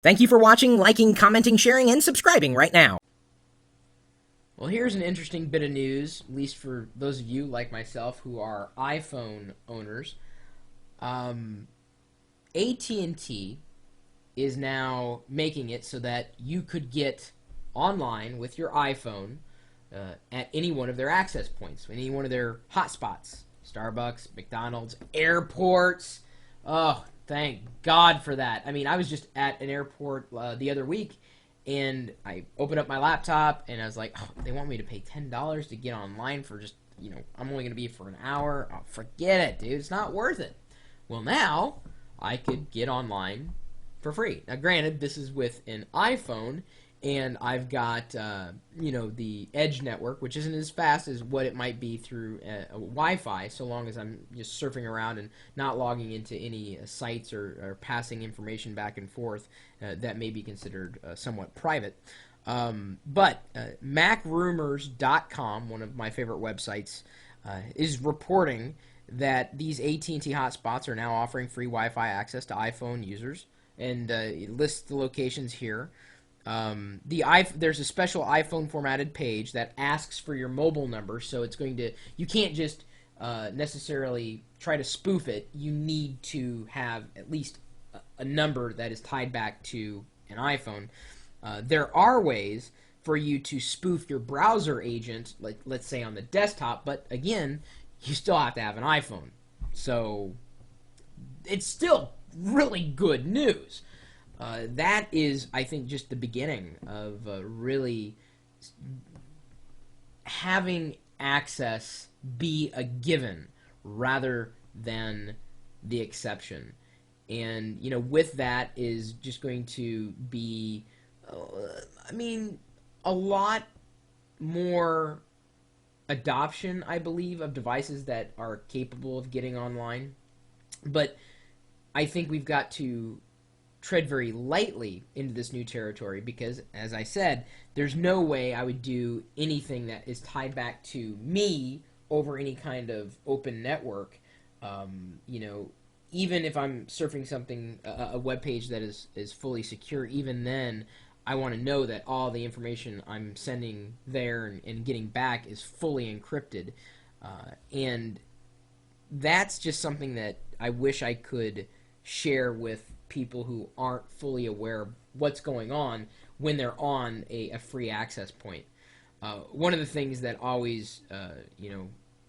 Thank you for watching, liking, commenting, sharing, and subscribing right now. Well, here's an interesting bit of news, at least for those of you like myself who are iPhone owners. AT&T is now making it so that you could get online with your iPhone at any one of their access points, any one of their hotspots. Starbucks, McDonald's, airports. Oh, thank God for that. I mean, I was just at an airport the other week, and I opened up my laptop, and I was like, oh, they want me to pay $10 to get online for just, I'm only going to be for an hour. Oh, forget it, dude. It's not worth it. Well, now I could get online for free. Now, granted, this is with an iPhone, and I've got, the Edge network, which isn't as fast as what it might be through Wi-Fi, so long as I'm just surfing around and not logging into any sites or passing information back and forth that may be considered somewhat private. But MacRumors.com, one of my favorite websites, is reporting that these AT&T hotspots are now offering free Wi-Fi access to iPhone users, and it lists the locations here. There's a special iPhone formatted page that asks for your mobile number, so it's going to, you can't just necessarily try to spoof it. You need to have at least a number that is tied back to an iPhone. There are ways for you to spoof your browser agent, like let's say on the desktop, but again, you still have to have an iPhone. So it's still really good news. That is, I think, just the beginning of really having access be a given rather than the exception. And, with that is just going to be, a lot more adoption, I believe, of devices that are capable of getting online. But I think we've got to tread very lightly into this new territory because, as I said, there's no way I would do anything that is tied back to me over any kind of open network. Even if I'm surfing something, a web page that is fully secure, even then, I want to know that all the information I'm sending there and getting back is fully encrypted. And that's just something that I wish I could share with people who aren't fully aware of what's going on when they're on a free access point. One of the things that always,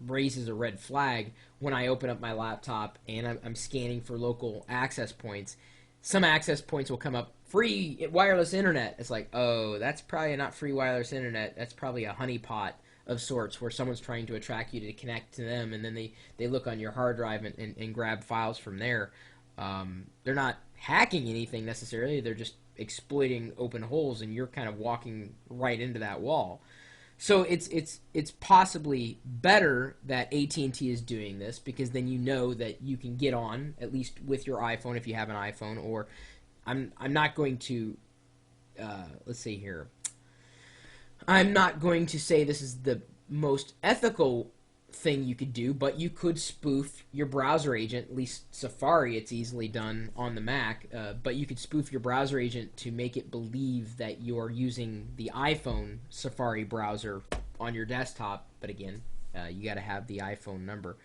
raises a red flag when I open up my laptop and I'm scanning for local access points, some access points will come up free wireless internet. It's like, oh, that's probably not free wireless internet. That's probably a honeypot of sorts where someone's trying to attract you to connect to them, and then they look on your hard drive and grab files from there. They're not hacking anything necessarily. They're just exploiting open holes, and you're kind of walking right into that wall. So it's possibly better that AT&T is doing this because then you know that you can get on at least with your iPhone if you have an iPhone. Or I'm not going to let's see here. I'm not going to say this is the most ethical thing you could do, but you could spoof your browser agent. At least Safari, it's easily done on the Mac, but you could spoof your browser agent to make it believe that you're using the iPhone Safari browser on your desktop. But again, you got to have the iPhone number.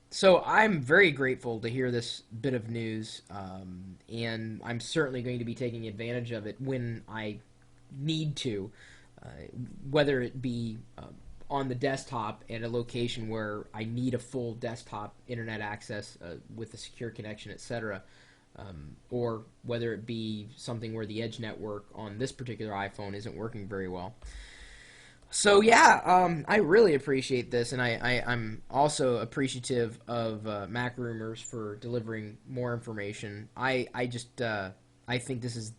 So I'm very grateful to hear this bit of news, and I'm certainly going to be taking advantage of it when I need to, whether it be on the desktop at a location where I need a full desktop internet access with a secure connection, etc., or whether it be something where the Edge network on this particular iPhone isn't working very well. So yeah, I really appreciate this, and I'm also appreciative of Mac Rumors for delivering more information. I think this is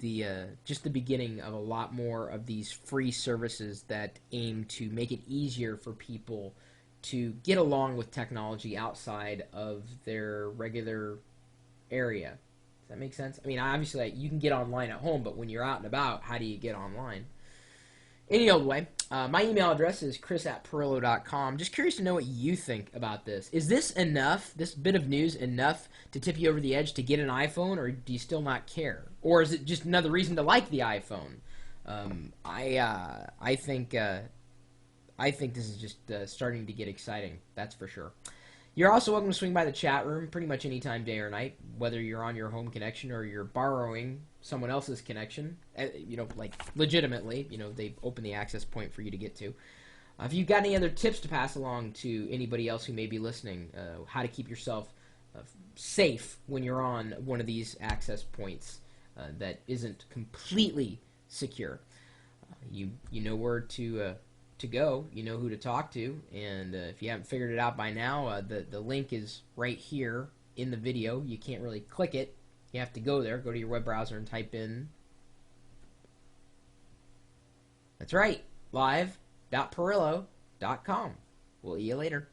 just the beginning of a lot more of these free services that aim to make it easier for people to get along with technology outside of their regular area. Does that make sense? I mean, obviously, you can get online at home, but when you're out and about, how do you get online? Any old way. My email address is chris@pirillo.com. Just curious to know what you think about this. Is this enough, this bit of news, enough to tip you over the edge to get an iPhone, or do you still not care? Or is it just another reason to like the iPhone? I think this is just starting to get exciting. That's for sure. You're also welcome to swing by the chat room pretty much any time, day or night, whether you're on your home connection or you're borrowing someone else's connection, like legitimately, they've opened the access point for you to get to. If you've got any other tips to pass along to anybody else who may be listening, how to keep yourself safe when you're on one of these access points that isn't completely secure, you know where to go, you know who to talk to, and if you haven't figured it out by now, the link is right here in the video. You can't really click it. You have to go there, go to your web browser and type in, that's right, live.pirillo.com. We'll see you later.